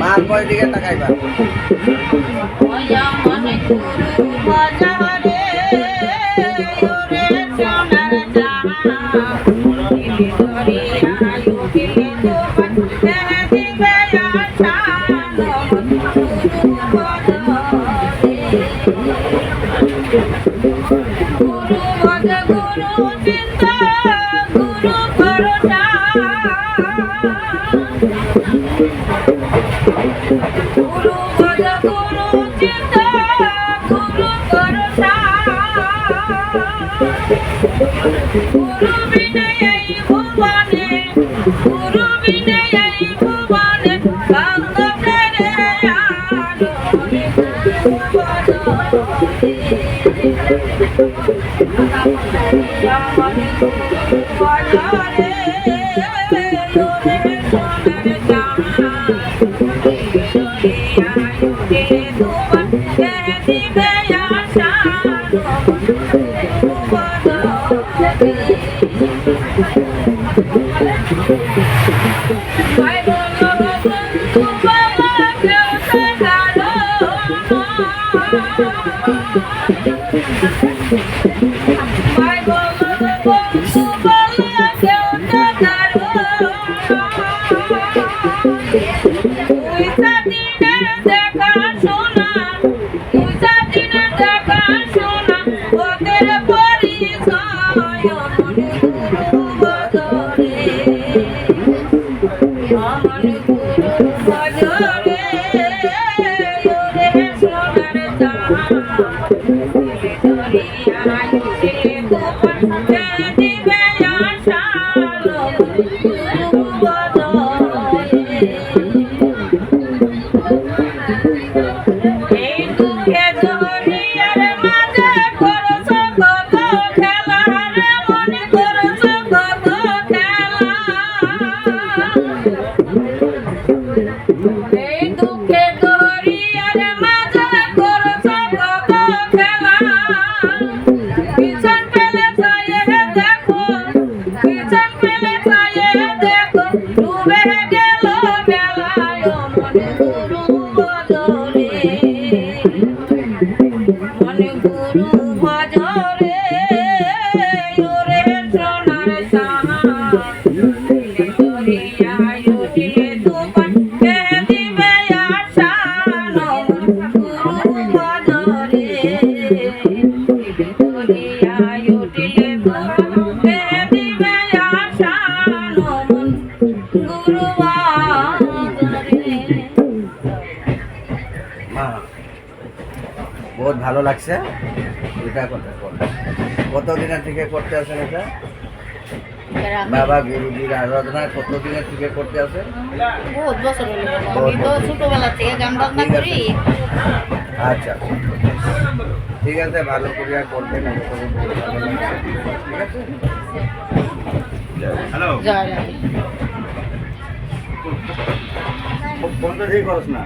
মার কয় দিকে তাকাইবা बहुत ভালো লাগছে এটা কতদিনের থেকে করতে আছেন এটা বাবা গুরুজির আরাধনা কতদিনের থেকে করতে আছেন বহুত বছর হলো আমি তো ছোটবেলা থেকে গান বাজনা করি আচ্ছা ঠিক আছে ভালো করে করবেন ঠিক আছে হ্যালো জয় বন্ধ ঠিক করছ না